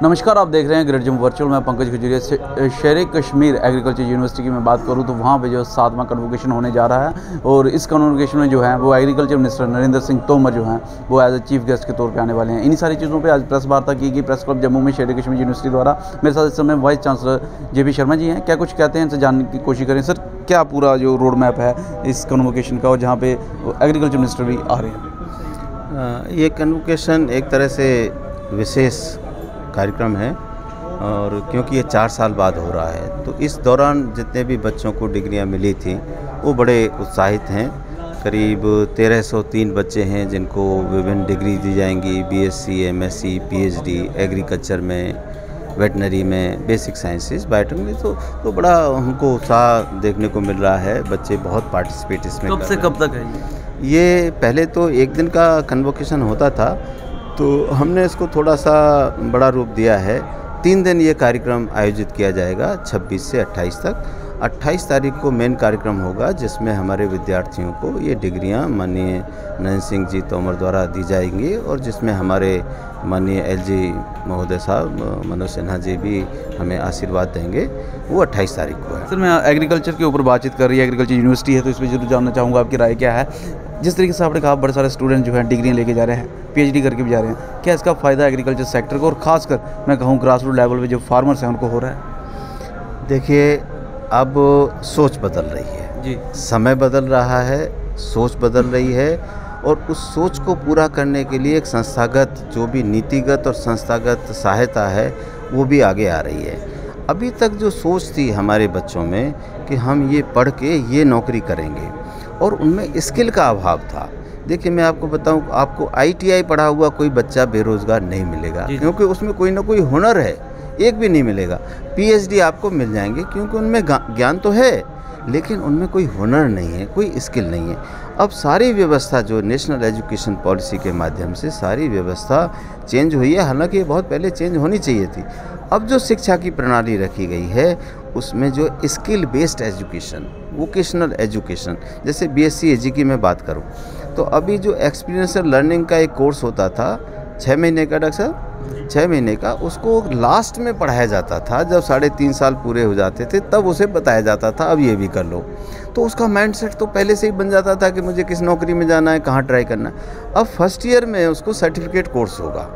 नमस्कार, आप देख रहे हैं ग्रेट जम्मू वर्चुअल। मैं पंकज खजूरिया से शेर कश्मीर एग्रीकल्चर यूनिवर्सिटी की मैं बात करूं तो वहां पे जो 7वां कन्वोकेशन होने जा रहा है और इस कन्वोकेशन में जो है वो एग्रीकल्चर मिनिस्टर नरेंद्र सिंह तोमर जो हैं वो एज ए चीफ गेस्ट के तौर पे आने वाले हैं। इन्हीं सारी चीज़ों पे आज प्रेस वार्ता की गई प्रेस क्लब जम्मू में शेर कश्मीर यूनिवर्सिटी द्वारा। मेरे साथ इस समय vice chancellor JP Sharma ji हैं। क्या कुछ कहते हैं इनसे जानने की कोशिश करें। सर, क्या पूरा जो रोड मैप है इस कन्वोकेशन का और जहाँ पे एग्रीकल्चर मिनिस्टर भी आ रहे हैं? ये कन्वोकेशन एक तरह से विशेष कार्यक्रम है और क्योंकि ये 4 साल बाद हो रहा है तो इस दौरान जितने भी बच्चों को डिग्रियां मिली थी वो बड़े उत्साहित हैं। करीब 1303 बच्चे हैं जिनको विभिन्न डिग्री दी जाएंगी, BSc, MSc, PhD एग्रीकल्चर में, वेटनरी में, बेसिक साइंसेस, बायोटेक्नोलॉजी। तो बड़ा उनको उत्साह देखने को मिल रहा है। बच्चे बहुत पार्टिसिपेट इसमें कब से कब तक है ये पहले तो एक दिन का कन्वोकेशन होता था तो हमने इसको थोड़ा सा बड़ा रूप दिया है। 3 दिन ये कार्यक्रम आयोजित किया जाएगा 26 से 28 तक। 28 तारीख को मेन कार्यक्रम होगा जिसमें हमारे विद्यार्थियों को ये डिग्रियां माननीय नरेंद्र सिंह जी तोमर द्वारा दी जाएंगी और जिसमें हमारे माननीय LG महोदय साहब मनोज सिन्हा जी भी हमें आशीर्वाद देंगे। वो 28 तारीख को है। सर, मैं एग्रीकल्चर के ऊपर बातचीत कर रही है, एग्रीकल्चर यूनिवर्सिटी है तो इसमें जरूर जानना चाहूँगा आपकी राय क्या है। जिस तरीके से आपने कहा बड़े सारे स्टूडेंट जो हैं डिग्रियाँ लेके जा रहे हैं, PhD करके भी जा रहे हैं, क्या इसका फ़ायदा एग्रीकल्चर सेक्टर को और ख़ासकर मैं कहूँ ग्रास रूट लेवल पे जो फार्मर्स हैं उनको हो रहा है? देखिए, अब सोच बदल रही है जी, समय बदल रहा है, सोच बदल रही है और उस सोच को पूरा करने के लिए एक संस्थागत जो भी नीतिगत और संस्थागत सहायता है वो भी आगे आ रही है। अभी तक जो सोच थी हमारे बच्चों में कि हम ये पढ़ के ये नौकरी करेंगे और उनमें स्किल का अभाव था। देखिए, मैं आपको बताऊं, आपको ITI पढ़ा हुआ कोई बच्चा बेरोज़गार नहीं मिलेगा क्योंकि उसमें कोई ना कोई हुनर है, एक भी नहीं मिलेगा। PhD आपको मिल जाएंगे क्योंकि उनमें ज्ञान तो है लेकिन उनमें कोई हुनर नहीं है, कोई स्किल नहीं है। अब सारी व्यवस्था जो नेशनल एजुकेशन पॉलिसी के माध्यम से सारी व्यवस्था चेंज हुई है, हालांकि ये बहुत पहले चेंज होनी चाहिए थी। अब जो शिक्षा की प्रणाली रखी गई है उसमें जो skill based education, vocational education, जैसे BSc AG की मैं बात करूं तो अभी जो एक्सपीरियंशियल लर्निंग का एक कोर्स होता था 6 महीने का, डॉक्टर साहब 6 महीने का, उसको लास्ट में पढ़ाया जाता था जब 3.5 साल पूरे हो जाते थे तब उसे बताया जाता था अब ये भी कर लो। तो उसका माइंडसेट तो पहले से ही बन जाता था कि मुझे किस नौकरी में जाना है, कहाँ ट्राई करना है। अब फर्स्ट ईयर में उसको सर्टिफिकेट कोर्स होगा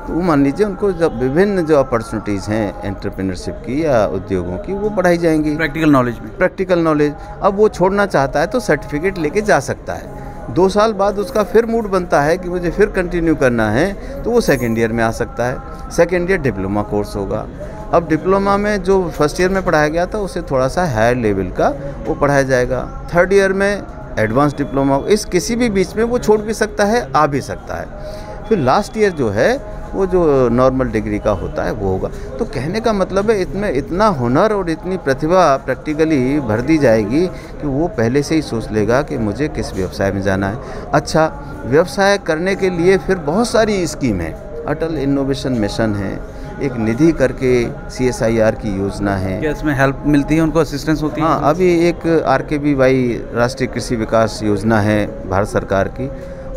तो मान लीजिए उनको जब विभिन्न जो अपॉर्चुनिटीज़ हैं एंटरप्रेन्योरशिप की या उद्योगों की वो पढ़ाई जाएंगी। प्रैक्टिकल नॉलेज अब वो छोड़ना चाहता है तो सर्टिफिकेट लेके जा सकता है। 2 साल बाद उसका फिर मूड बनता है कि मुझे फिर कंटिन्यू करना है तो वो सेकेंड ईयर में आ सकता है। सेकेंड ईयर डिप्लोमा कोर्स होगा। अब डिप्लोमा में जो फर्स्ट ईयर में पढ़ाया गया था उससे थोड़ा सा हायर लेवल का वो पढ़ाया जाएगा। थर्ड ईयर में एडवांस डिप्लोमा, इस किसी भी बीच में वो छोड़ भी सकता है, आ भी सकता है। फिर लास्ट ईयर जो है वो जो नॉर्मल डिग्री का होता है वो होगा। तो कहने का मतलब है इसमें इतना हुनर और इतनी प्रतिभा प्रैक्टिकली भर दी जाएगी कि वो पहले से ही सोच लेगा कि मुझे किस व्यवसाय में जाना है। अच्छा, व्यवसाय करने के लिए फिर बहुत सारी स्कीम है। अटल इनोवेशन मिशन है, एक निधि करके CSIR की योजना है। क्या इसमें हेल्प मिलती है, उनको असिस्टेंस होती है? हाँ, अभी एक RKBY राष्ट्रीय कृषि विकास योजना है भारत सरकार की,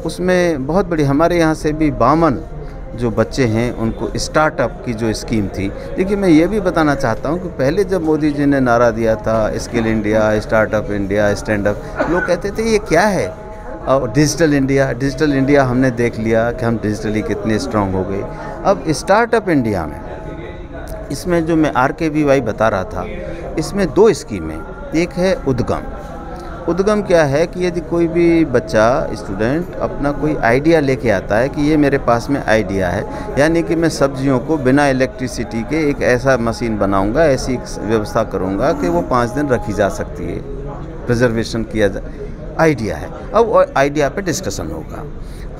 उसमें बहुत बड़ी हमारे यहाँ से भी 52 जो बच्चे हैं उनको स्टार्टअप की जो स्कीम थी। देखिए, मैं ये भी बताना चाहता हूँ कि पहले जब मोदी जी ने नारा दिया था skill India, startup India, stand up, लोग कहते थे ये क्या है। और डिजिटल इंडिया हमने देख लिया कि हम डिजिटली कितने स्ट्रांग हो गए। अब स्टार्टअप इंडिया में इसमें जो मैं RKBY बता रहा था इसमें 2 स्कीम है। एक है उद्गम क्या है कि यदि कोई भी बच्चा स्टूडेंट अपना कोई आइडिया लेके आता है कि ये मेरे पास में आइडिया है, यानी कि मैं सब्जियों को बिना इलेक्ट्रिसिटी के एक ऐसा मशीन बनाऊंगा, ऐसी व्यवस्था करूंगा कि वो 5 दिन रखी जा सकती है, प्रिजर्वेशन किया जा, आइडिया है। अब आइडिया पे डिस्कशन होगा।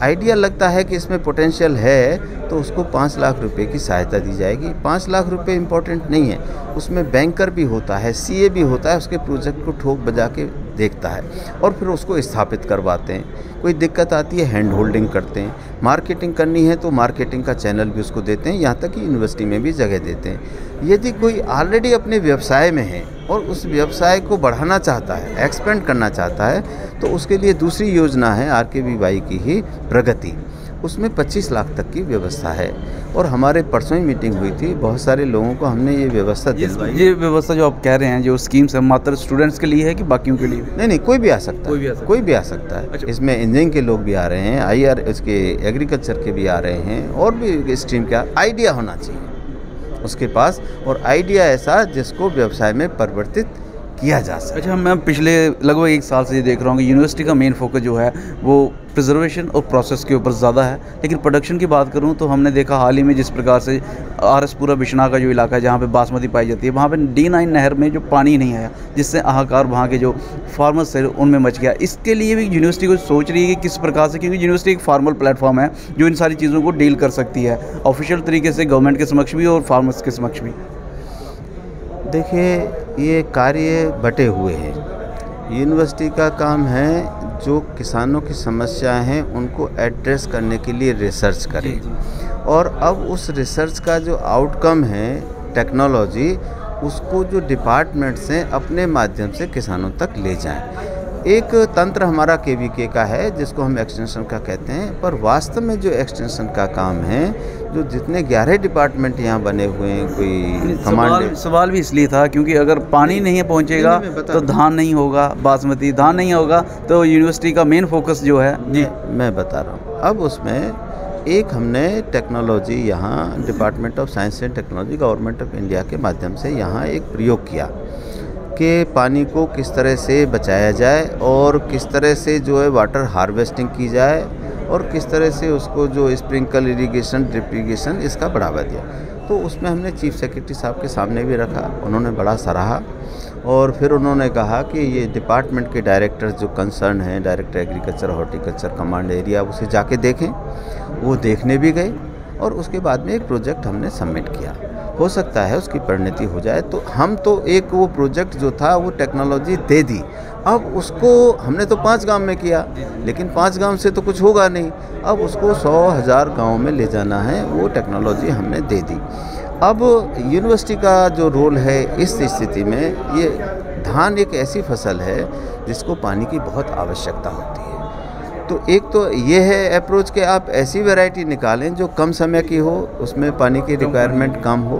आइडिया लगता है कि इसमें पोटेंशियल है तो उसको 5 लाख रुपए की सहायता दी जाएगी। 5 लाख रुपए इम्पोर्टेंट नहीं है, उसमें बैंकर भी होता है, CA भी होता है, उसके प्रोजेक्ट को ठोक बजा के देखता है और फिर उसको स्थापित करवाते हैं। कोई दिक्कत आती है हैंड होल्डिंग करते हैं, मार्केटिंग करनी है तो मार्केटिंग का चैनल भी उसको देते हैं, यहाँ तक कि यूनिवर्सिटी में भी जगह देते हैं। यदि कोई ऑलरेडी अपने व्यवसाय में है और उस व्यवसाय को बढ़ाना चाहता है, एक्सपेंड करना चाहता है, तो उसके लिए दूसरी योजना है RKBY की ही प्रगति। उसमें 25 लाख तक की व्यवस्था है। और हमारे परसों ही मीटिंग हुई थी, बहुत सारे लोगों को हमने ये व्यवस्था दिलवाई। ये व्यवस्था जो आप कह रहे हैं, जो स्कीम्स है, मात्र स्टूडेंट्स के लिए है कि बाकियों के लिए? नहीं, कोई भी आ सकता है, कोई भी आ सकता है। अच्छा। इसमें इंजीनियरिंग के लोग भी आ रहे हैं, IR इसके एग्रीकल्चर के भी आ रहे हैं, और भी स्ट्रीम का आइडिया होना चाहिए उसके पास, और आइडिया ऐसा जिसको व्यवसाय में परिवर्तित किया जा सके। अच्छा, मैं पिछले लगभग 1 साल से ये देख रहा हूँ कि यूनिवर्सिटी का मेन फोकस जो है वो प्रिजर्वेशन और प्रोसेस के ऊपर ज़्यादा है, लेकिन प्रोडक्शन की बात करूँ तो हमने देखा हाल ही में जिस प्रकार से RS पुरा बिश्नाह का जो इलाका है जहाँ पे बासमती पाई जाती है, वहाँ पे D9 नहर में जो पानी नहीं आया, जिससे हाहाकार वहाँ के जो फार्मर्स थे उनमें मच गया। इसके लिए भी यूनिवर्सिटी को सोच रही है कि किस प्रकार से, क्योंकि यूनिवर्सिटी एक फॉर्मल प्लेटफॉर्म है जो इन सारी चीज़ों को डील कर सकती है ऑफिशियल तरीके से, गवर्नमेंट के समक्ष भी और फार्मर्स के समक्ष भी। देखिए, ये कार्य बटे हुए हैं। यूनिवर्सिटी का काम है जो किसानों की समस्याएं हैं उनको एड्रेस करने के लिए रिसर्च करें, और अब उस रिसर्च का जो आउटकम है टेक्नोलॉजी, उसको जो डिपार्टमेंट्स हैं अपने माध्यम से किसानों तक ले जाएं। एक तंत्र हमारा KVK का है जिसको हम एक्सटेंशन का कहते हैं, पर वास्तव में जो एक्सटेंशन का काम है, जो जितने 11 डिपार्टमेंट यहाँ बने हुए हैं, कोई कमांड। सवाल भी इसलिए था क्योंकि अगर पानी नहीं पहुँचेगा तो धान नहीं होगा, बासमती धान नहीं होगा, तो यूनिवर्सिटी का मेन फोकस जो है जी मैं बता रहा हूँ। अब उसमें एक हमने टेक्नोलॉजी यहाँ department of science and technology government of India के माध्यम से यहाँ एक प्रयोग किया कि पानी को किस तरह से बचाया जाए और किस तरह से जो है वाटर हार्वेस्टिंग की जाए, और किस तरह से उसको जो स्प्रिंकल इरिगेशन, ड्रिप इरिगेशन, इसका बढ़ावा दिया। तो उसमें हमने चीफ सेक्रेटरी साहब के सामने भी रखा, उन्होंने बड़ा सराहा, और फिर उन्होंने कहा कि ये डिपार्टमेंट के डायरेक्टर जो कंसर्न हैं, director agriculture, horticulture, command area, उसे जाके देखें। वो देखने भी गए, और उसके बाद में एक प्रोजेक्ट हमने सबमिट किया। हो सकता है उसकी परिणति हो जाए, तो हम तो एक वो प्रोजेक्ट जो था वो टेक्नोलॉजी दे दी। अब उसको हमने तो 5 गांव में किया, लेकिन 5 गांव से तो कुछ होगा नहीं, अब उसको 100,000 गांव में ले जाना है, वो टेक्नोलॉजी हमने दे दी। अब यूनिवर्सिटी का जो रोल है इस स्थिति में, ये धान एक ऐसी फसल है जिसको पानी की बहुत आवश्यकता होती है। तो एक तो ये है अप्रोच कि आप ऐसी वैरायटी निकालें जो कम समय की हो, उसमें पानी की रिक्वायरमेंट कम हो।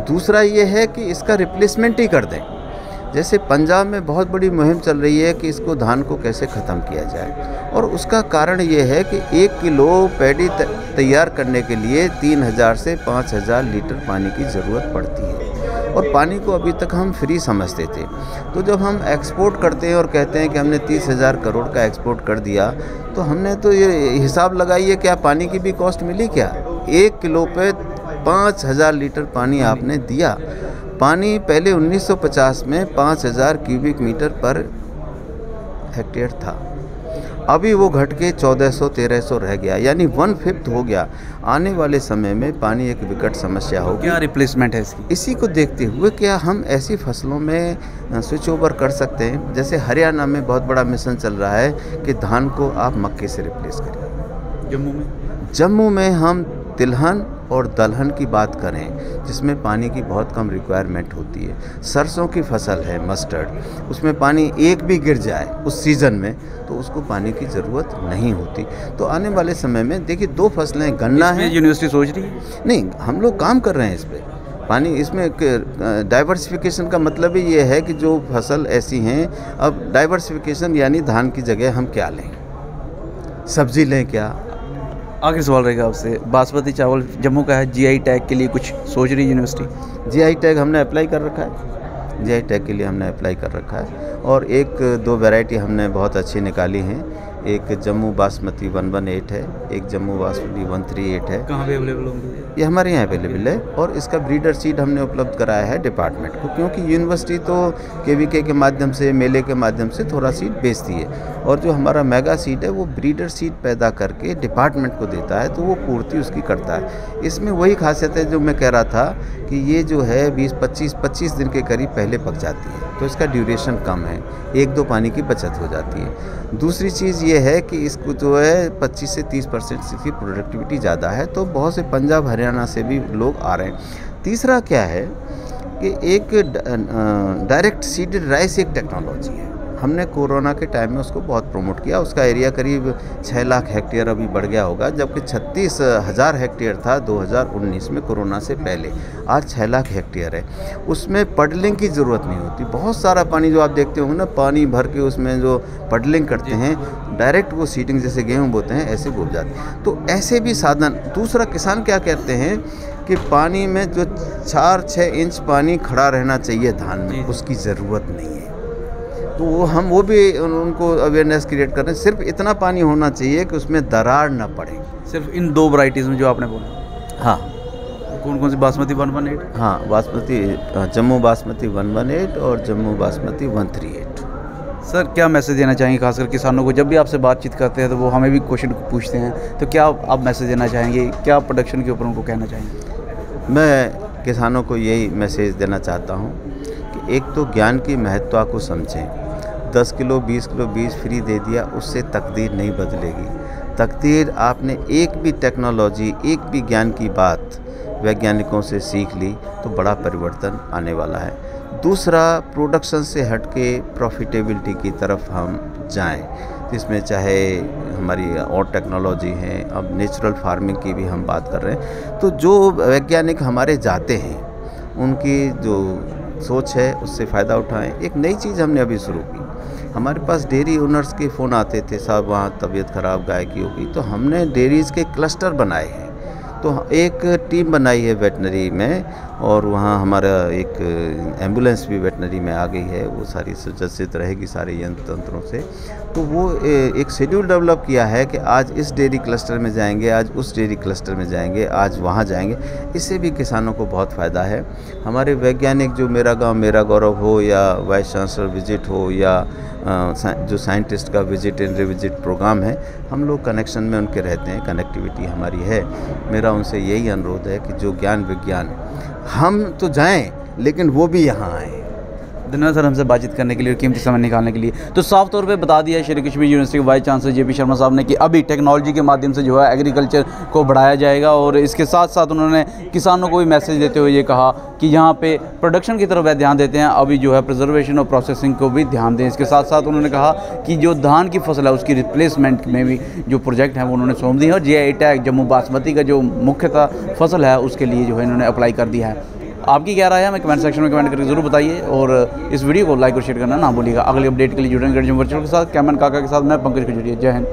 दूसरा ये है कि इसका रिप्लेसमेंट ही कर दें। जैसे पंजाब में बहुत बड़ी मुहिम चल रही है कि इसको धान को कैसे ख़त्म किया जाए, और उसका कारण ये है कि 1 किलो पैडी तैयार करने के लिए 3,000 से 5,000 लीटर पानी की ज़रूरत पड़ती है, और पानी को अभी तक हम फ्री समझते थे। तो जब हम एक्सपोर्ट करते हैं और कहते हैं कि हमने 30,000 करोड़ का एक्सपोर्ट कर दिया, तो हमने तो ये हिसाब लगाइए क्या पानी की भी कॉस्ट मिली क्या? 1 किलो पे 5,000 लीटर पानी आपने दिया। पानी पहले 1950 में 5,000 क्यूबिक मीटर पर हेक्टेयर था, अभी वो घट के 1,400-1,300 रह गया, यानी 1/5 हो गया। आने वाले समय में पानी एक विकट समस्या होगी। क्या रिप्लेसमेंट है इसकी? इसी को देखते हुए क्या हम ऐसी फसलों में स्विच ओवर कर सकते हैं? जैसे हरियाणा में बहुत बड़ा मिशन चल रहा है कि धान को आप मक्के से रिप्लेस करिए। जम्मू में हम तिलहन और दलहन की बात करें, जिसमें पानी की बहुत कम रिक्वायरमेंट होती है। सरसों की फसल है मस्टर्ड, उसमें पानी एक भी गिर जाए उस सीज़न में तो उसको पानी की ज़रूरत नहीं होती। तो आने वाले समय में देखिए 2 फसलें, गन्ना है। यूनिवर्सिटी सोच रही है? नहीं, हम लोग काम कर रहे हैं इस पर। पानी इसमें डाइवर्सिफिकेशन का मतलब ही ये है कि जो फसल ऐसी हैं, अब डाइवर्सिफिकेशन यानी धान की जगह हम क्या लें, सब्जी लें क्या। आखिरी सवाल रहेगा आपसे, बासमती चावल जम्मू का है, GI टैग के लिए कुछ सोच रही है यूनिवर्सिटी? GI टैग हमने अप्लाई कर रखा है, GI टैग के लिए हमने अप्लाई कर रखा है, और 1-2 वैरायटी हमने बहुत अच्छी निकाली हैं। एक जम्मू बासमती 118 है, एक जम्मू बासमती 138 है। कहाँ पे अवेलेबल होंगे? ये हमारे यहाँ अवेलेबल है, और इसका ब्रीडर सीड हमने उपलब्ध कराया है डिपार्टमेंट को, क्योंकि यूनिवर्सिटी तो KVK के माध्यम से, मेले के माध्यम से थोड़ा सीड बेचती है, और जो हमारा मेगा सीड है वो ब्रीडर सीड पैदा करके डिपार्टमेंट को देता है, तो वो पूर्ति उसकी करता है। इसमें वही खासियत है जो मैं कह रहा था कि ये जो है 20-25 दिन के करीब पहले पक जाती है, तो इसका ड्यूरेशन कम है, 1-2 पानी की बचत हो जाती है। दूसरी चीज़ ये है कि इसको जो है 25 से 30% इसकी प्रोडक्टिविटी ज़्यादा है, तो बहुत से पंजाब हरियाणा से भी लोग आ रहे हैं। तीसरा क्या है कि एक डायरेक्ट सीडेड राइस एक टेक्नोलॉजी है, हमने कोरोना के टाइम में उसको बहुत प्रमोट किया। उसका एरिया करीब 6 लाख हेक्टेयर अभी बढ़ गया होगा, जबकि 36,000 हेक्टेयर था 2019 में कोरोना से पहले। आज 6 लाख हेक्टेयर है। उसमें पडलिंग की ज़रूरत नहीं होती। बहुत सारा पानी जो आप देखते होंगे ना, पानी भर के उसमें जो पडलिंग करते हैं, डायरेक्ट वो सीडिंग जैसे गेहूँ बोते हैं ऐसे बोल जाते हैं। तो ऐसे भी साधन। दूसरा, किसान क्या कहते हैं कि पानी में जो 4-6 इंच पानी खड़ा रहना चाहिए धान में, उसकी ज़रूरत नहीं है। तो वो भी उनको अवेयरनेस क्रिएट कर रहे हैं। सिर्फ इतना पानी होना चाहिए कि उसमें दरार ना पड़े। सिर्फ इन 2 वैरायटीज़ में जो आपने बोला। हाँ। कौन कौन सी? बासमती 118? हाँ, बासमती, जम्मू बासमती 118 और जम्मू बासमती 138। सर, क्या मैसेज देना चाहेंगे खासकर किसानों को? जब भी आपसे बातचीत करते हैं तो वो हमें भी क्वेश्चन पूछते हैं, तो क्या आप मैसेज देना चाहेंगे? क्या प्रोडक्शन के ऊपर उनको कहना चाहेंगे? मैं किसानों को यही मैसेज देना चाहता हूँ कि एक तो ज्ञान की महत्ता को समझें। 10 किलो 20 किलो बीज फ्री दे दिया, उससे तकदीर नहीं बदलेगी। तकदीर, आपने एक भी टेक्नोलॉजी, एक भी ज्ञान की बात वैज्ञानिकों से सीख ली तो बड़ा परिवर्तन आने वाला है। दूसरा, प्रोडक्शन से हट के प्रॉफिटेबिलिटी की तरफ हम जाएं, जिसमें चाहे हमारी और टेक्नोलॉजी है, अब नेचुरल फार्मिंग की भी हम बात कर रहे हैं। तो जो वैज्ञानिक हमारे जाते हैं, उनकी जो सोच है उससे फ़ायदा उठाएं। एक नई चीज़ हमने अभी शुरू की। हमारे पास डेयरी ओनर्स के फ़ोन आते थे, साहब वहाँ तबीयत ख़राब गाय की होगी, तो हमने डेयरीज़ के क्लस्टर बनाए हैं। तो एक टीम बनाई है वेटनरी में, और वहाँ हमारा एक एम्बुलेंस भी वेटनरी में आ गई है। वो सारी सुसज्जित रहेगी सारे यंत्र तंत्रों से। तो वो एक शेड्यूल डेवलप किया है कि आज इस डेयरी क्लस्टर में जाएंगे, आज उस डेयरी क्लस्टर में जाएंगे, आज वहाँ जाएंगे। इससे भी किसानों को बहुत फ़ायदा है। हमारे वैज्ञानिक जो मेरा गांव मेरा गौरव हो, या वाइस चांसलर विजिट हो, या जो साइंटिस्ट का विजिट एंड रिविजिट प्रोग्राम है, हम लोग कनेक्शन में उनके रहते हैं, कनेक्टिविटी हमारी है। मेरा उनसे यही अनुरोध है कि जो ज्ञान विज्ञान, हम तो जाएं लेकिन वो भी यहाँ आएँ। धन्यवाद सर, हमसे बातचीत करने के लिए और कीमती समय निकालने के लिए। तो साफ तौर पे बता दिया शेर कश्मीर यूनिवर्सिटी के वाइस चांसलर JP शर्मा साहब ने कि अभी टेक्नोलॉजी के माध्यम से जो है एग्रीकल्चर को बढ़ाया जाएगा, और इसके साथ साथ उन्होंने किसानों को भी मैसेज देते हुए ये कहा कि यहाँ पे प्रोडक्शन की तरफ ध्यान देते हैं, अभी जो है प्रिजर्वेशन और प्रोसेसिंग को भी ध्यान दें। इसके साथ साथ उन्होंने कहा कि जो धान की फसल है उसकी रिप्लेसमेंट में भी जो प्रोजेक्ट हैं वो उन्होंने सौंप दी है, और GI टैग जम्मू बासमती का जो मुख्यतः फसल है उसके लिए जो है इन्होंने अप्लाई कर दिया है। आपकी क्या राय है हमें कमेंट सेक्शन में कमेंट करके ज़रूर बताइए, और इस वीडियो को लाइक और शेयर करना ना भूलिएगा। अगली अपडेट के लिए जुड़ेंगे वर्चुअल के साथ, कैमन काका के साथ मैं पंकज खजूरिया। जय हिंद।